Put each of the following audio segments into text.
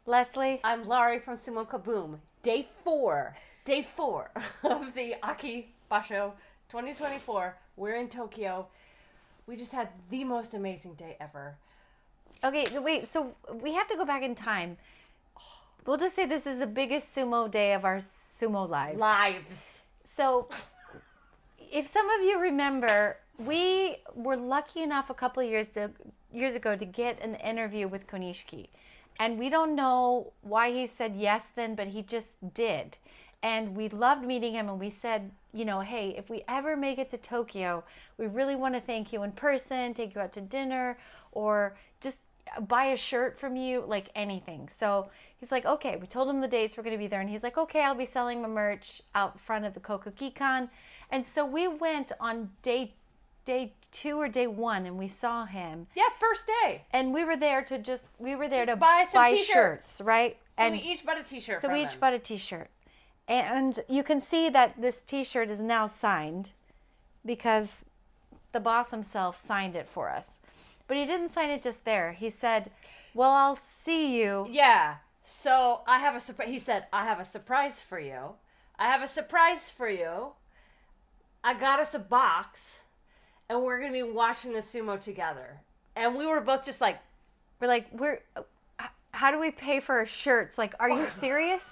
Leslie. I'm Laurie from Sumo Kaboom. Day four of the Aki Basho 2024. We're in Tokyo. We just had the most amazing day ever. Okay, wait, so we have to go back in time. We'll just say this is the biggest sumo day of our sumo lives. So, if some of you remember, we were lucky enough a couple of years ago to get an interview with Konishiki. And we don't know why he said yes then, but he just did. And we loved meeting him, and we said, hey, if we ever make it to Tokyo, we really want to thank you in person, take you out to dinner, or just buy a shirt from you, like anything. So he's like, okay, we told him the dates we're going to be there, and he's like, okay, I'll be selling my merch out front of the Kokugikan. And so we went on day 2 or day 1, and we saw him. Yeah, first day. And we were there to buy some t-shirts, shirts, right? So we each bought a t-shirt. So we each bought a t-shirt. And you can see that this t-shirt is now signed because the boss himself signed it for us. But he didn't sign it just there. He said, well, I'll see you. Yeah. So I have a surprise. He said, I have a surprise for you. I got us a box, and we're going to be watching the sumo together. And we were both just like, how do we pay for our shirts? Like, are you serious?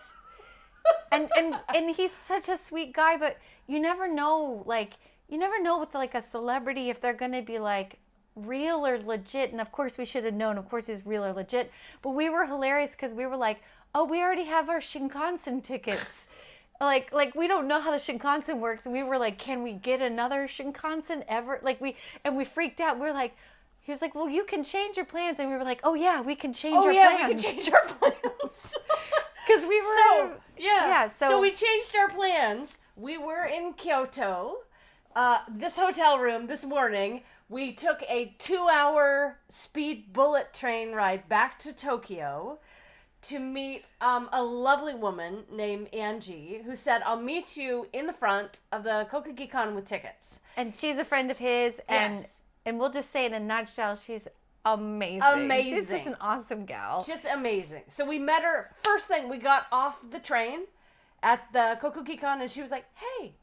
and he's such a sweet guy, but you never know with like a celebrity if they're going to be like real or legit. And of course we should have known, of course he's real or legit, but we were hilarious because we were like, oh, we already have our Shinkansen tickets. Like we don't know how the Shinkansen works, and we were like, can we get another Shinkansen ever? We freaked out. We were like, he's like, well, you can change your plans, and we were like, oh yeah, we can change our plans. We can change our plans. Because we were So we changed our plans. We were in Kyoto. This hotel room this morning. We took a 2-hour speed bullet train ride back to Tokyo to meet a lovely woman named Angie, who said, I'll meet you in the front of the Kokugikan with tickets. And she's a friend of his, and we'll just say in a nutshell, she's amazing. She's just an awesome gal. Just amazing. So we met her, first thing, we got off the train at the Kokugikan, and she was like, hey,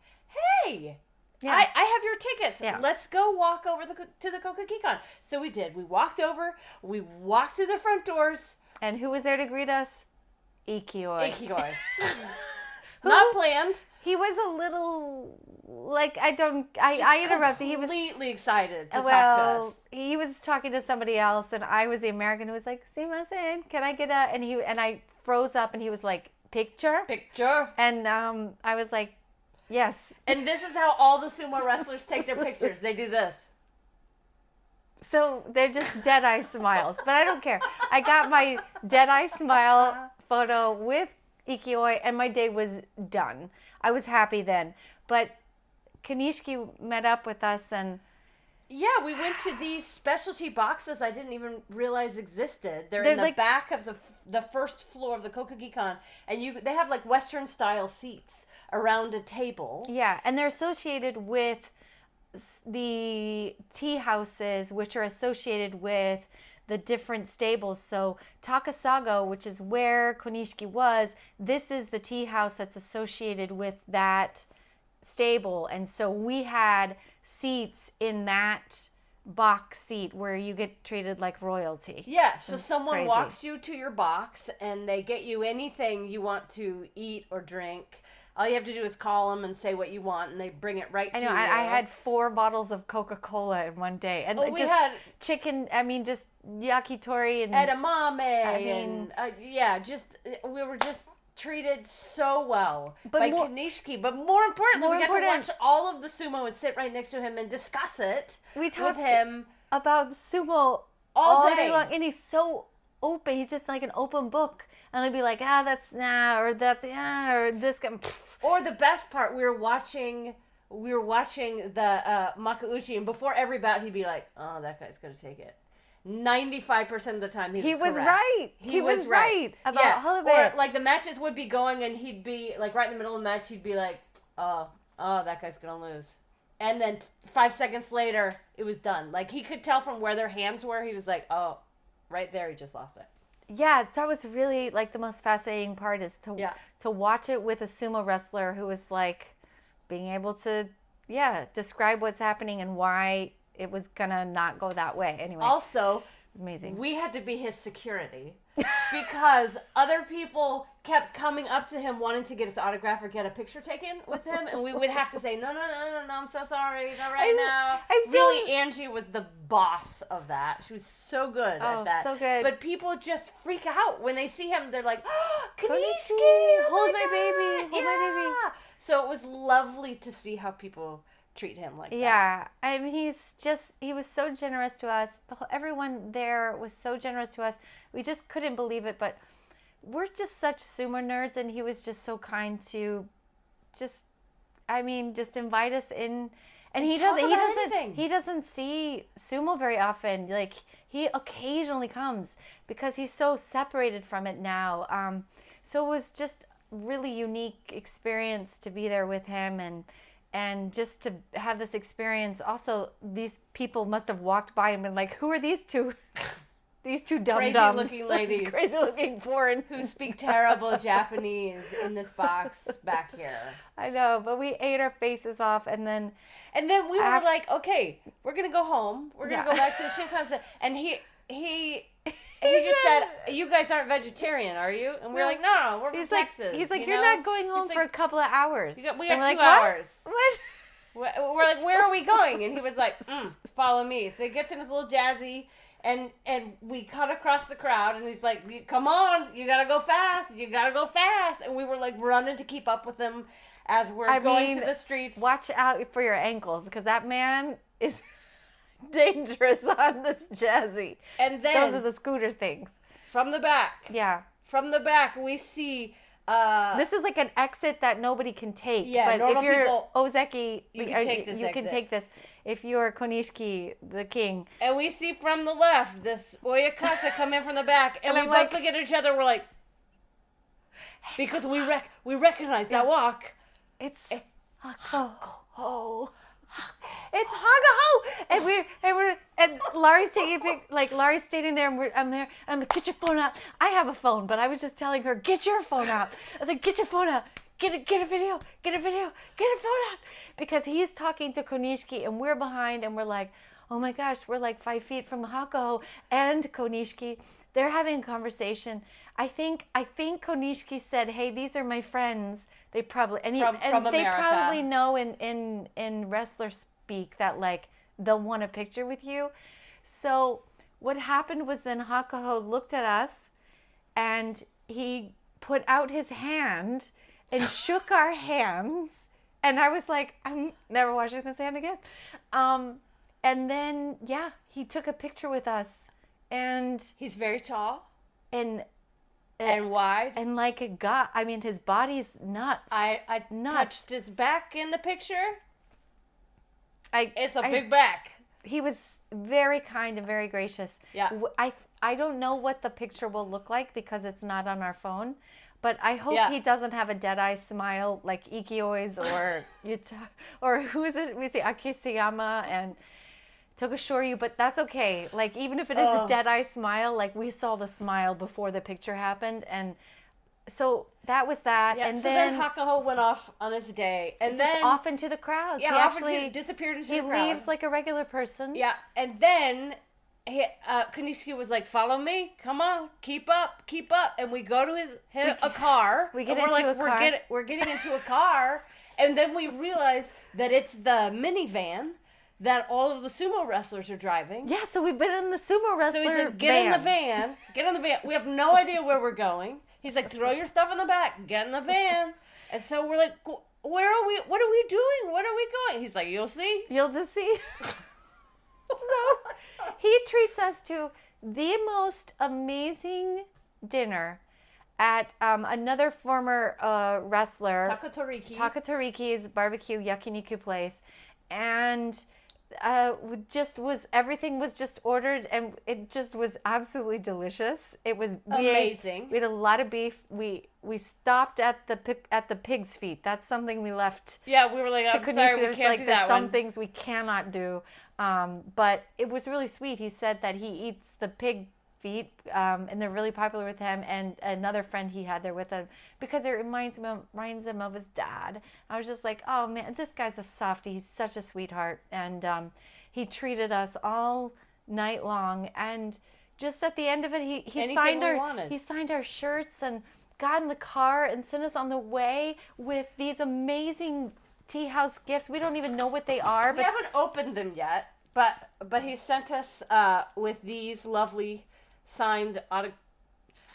yeah. I have your tickets. Yeah. Let's go walk over to the Kokugikan. So we did. We walked over. We walked through the front doors. And who was there to greet us? Ikioi. Not planned. He was a little, I interrupted. He was completely excited to talk to us. He was talking to somebody else, and I was the American who was like, "Sumimasen, can I get a?" And I froze up, and he was like, "Picture." And I was like, "Yes." And this is how all the sumo wrestlers take their pictures. They do this. So they're just dead-eye smiles, but I don't care. I got my dead-eye smile photo with Ikioi, and my day was done. I was happy then. But Konishiki met up with us, and yeah, we went to these specialty boxes I didn't even realize existed. They're in the back of the first floor of the Kokugikan, and they have like Western style seats around a table. Yeah, and they're associated with the tea houses, which are associated with the different stables. So Takasago, which is where Konishiki was, this is the tea house that's associated with that stable. And so we had seats in that box seat where you get treated like royalty. Yeah, so someone walks you to your box, and they get you anything you want to eat or drink. All you have to do is call them and say what you want, and they bring it right to you. I had 4 bottles of Coca-Cola in one day. And we had chicken, just yakitori and edamame. We were just treated so well by Konishiki. But more importantly, we got to watch all of the sumo and sit right next to him and discuss it. We talked with him about sumo all day long, and he's so open. He's just like an open book. And I'd be like, that's nah, or that's yeah, or this guy. Or the best part, we were watching the Makauchi, and before every bout, he'd be like, oh, that guy's going to take it. 95% of the time, he was right. He was right about all of it. Or like the matches would be going, and he'd be like right in the middle of the match, he'd be like, oh, that guy's going to lose. And then 5 seconds later, it was done. Like he could tell from where their hands were. He was like, oh, right there, he just lost it. yeah, that was really like the most fascinating part is to watch it with a sumo wrestler who was like being able to describe what's happening and why it was gonna not go that way. Anyway, Also, amazing. We had to be his security because other people kept coming up to him wanting to get his autograph or get a picture taken with him, and we would have to say, no, I'm so sorry, not right now. Really, Angie was the boss of that. She was so good at that. So good. But people just freak out when they see him. They're like, oh, Konishiki, hold my baby, hold my baby. So it was lovely to see how people treat him like that. Yeah, I mean, he was so generous to us. Everyone there was so generous to us. We just couldn't believe it, but we're just such sumo nerds, and he was just so kind to just invite us in. And he doesn't see sumo very often. Like, he occasionally comes because he's so separated from it now. So it was just really unique experience to be there with him and just to have this experience. Also, these people must have walked by and been like, who are these two? These two dum-dums. Crazy-looking ladies. Crazy-looking foreign. Who speak terrible Japanese in this box back here. I know, but we ate our faces off, and then we were like, okay, we're going to go home. We're going to go back to the Shinkansen. And he just said, you guys aren't vegetarian, are you? And we were like, no, we're from Texas. He's like, you're not going home for a couple of hours. We got 2 hours. What? We're like, where are we going? And he was like, follow me. So he gets in his little jazzy, and we cut across the crowd, and he's like, come on, you got to go fast. You got to go fast. And we were like running to keep up with him as we're going to the streets. Watch out for your ankles, because that man is dangerous on this jazzy. And then those are the scooter things. From the back. Yeah. From the back, we see. This is like an exit that nobody can take. Yeah, but if you're people, Ozeki, you can take this. If you're Konishiki, the king. And we see from the left this Oyakata come in from the back, and we both look at each other. We're like, because we recognize that walk. It's Hakuho. It's Hakuho, and Laurie's taking a pic. Like, Laurie's standing there, and I'm there. I'm like, get your phone out. I have a phone, but I was just telling her, get your phone out. I was like, get your phone out. Get a video. Get a phone out, because he's talking to Konishiki, and we're behind, and we're like, oh my gosh, we're like 5 feet from Hakuho and Konishiki. They're having a conversation. I think Konishiki said, hey, these are my friends. They probably from they probably know in wrestler speak that like they'll want a picture with you. So what happened was then Hakuho looked at us, and he put out his hand and shook our hands, and I was like, I'm never washing this hand again. And then he took a picture with us, and he's very tall and wide, and like a god. I mean, his body's nuts. I nuts. touched his back in the picture. It's a big back. He was very kind and very gracious. Yeah. I don't know what the picture will look like because it's not on our phone, but I hope he doesn't have a dead-eye smile like Ikioi's or who is it? We say Akisayama and Tokushoryu, but that's okay. Like, even if it is a dead-eye smile, like, we saw the smile before the picture happened, and so that was that. Yeah, and so then Hakuho went off on his day, and just then off into the crowds. Yeah, he actually disappeared into the crowd. He leaves like a regular person. Yeah, and then Konishiki was like, "Follow me, come on, keep up," and we go to a car. We get into a car. We're getting into a car, and then we realize that it's the minivan that all of the sumo wrestlers are driving. Yeah, so we've been in the sumo wrestler van. So he said, get in the van. We have no idea where we're going. He's like, throw your stuff in the back, get in the van. And so we're like, where are we? What are we doing? Where are we going? He's like, you'll see. You'll just see. So he treats us to the most amazing dinner at another former wrestler. Takatoriki's barbecue yakiniku place. And everything was just ordered, and it just was absolutely delicious. It was amazing. We had a lot of beef. We stopped at the pig's feet. That's something we left. Yeah, we were like, I'm sorry, we can't do that there's some things we cannot do. But it was really sweet. He said that he eats the pig feet, and they're really popular with him and another friend he had there with him because it reminds him of his dad. I was just like, oh man, this guy's a softie. He's such a sweetheart, and he treated us all night long. And just at the end of it, he signed our shirts and got in the car and sent us on the way with these amazing tea house gifts. We don't even know what they are. We haven't opened them yet, but he sent us with these lovely signed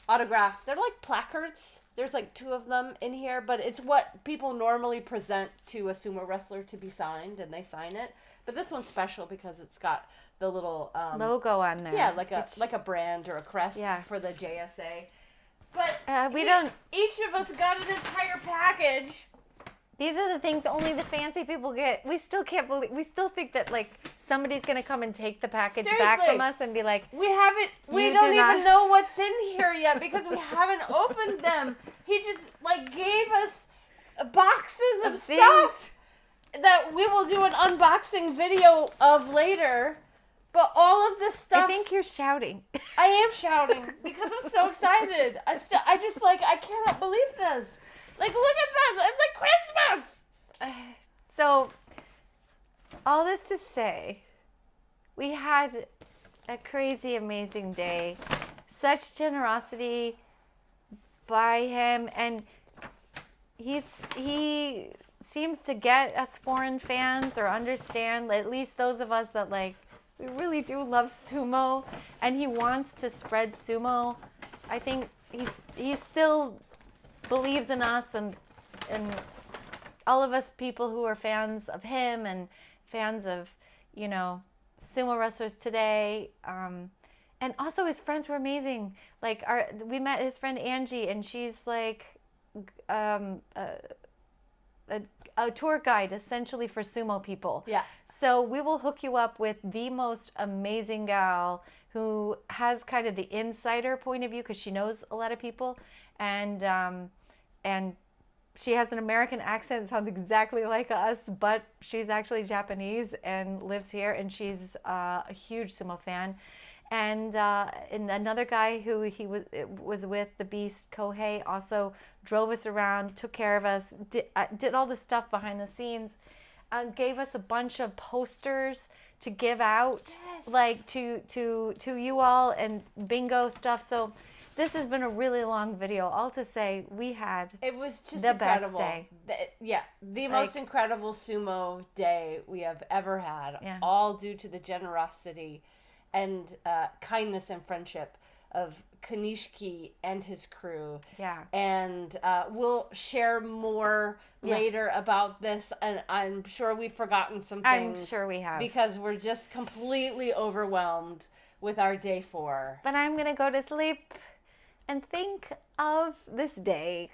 autograph. They're like placards. There's like 2 of them in here, but it's what people normally present to a sumo wrestler to be signed, and they sign it. But this one's special because it's got the little logo on there. Yeah, like a brand or a crest for the JSA. But each of us got an entire package. These are the things only the fancy people get. We still can't believe. We still think that like somebody's gonna come and take the package back from us and be like, we don't even know what's in here yet because we haven't opened them. He just like gave us boxes of stuff that we will do an unboxing video of later. But all of this stuff. I think you're shouting. I am shouting because I'm so excited. I cannot believe this. Like, look at this. It's like Christmas. So, all this to say, we had a crazy, amazing day. Such generosity by him. And he seems to get us foreign fans or understand, at least those of us that, like, we really do love sumo. And he wants to spread sumo. I think he still believes in us and all of us people who are fans of him and fans of, sumo wrestlers today. And also his friends were amazing. Like we met his friend Angie, and she's like a tour guide essentially for sumo people. Yeah. So we will hook you up with the most amazing gal who has kind of the insider point of view because she knows a lot of people, and she has an American accent that sounds exactly like us, but she's actually Japanese and lives here, and she's a huge sumo fan. And another guy who he was with, the Beast Kohei, also drove us around, took care of us, did all the stuff behind the scenes, gave us a bunch of posters to give out, like to you all, and bingo stuff. So this has been a really long video. All to say, it was just the incredible. Best day. The most incredible sumo day we have ever had. Yeah. All due to the generosity and kindness and friendship of Konishiki and his crew. Yeah. And we'll share more later about this. And I'm sure we've forgotten some things. I'm sure we have. Because we're just completely overwhelmed with our day 4. But I'm going to go to sleep and think of this day.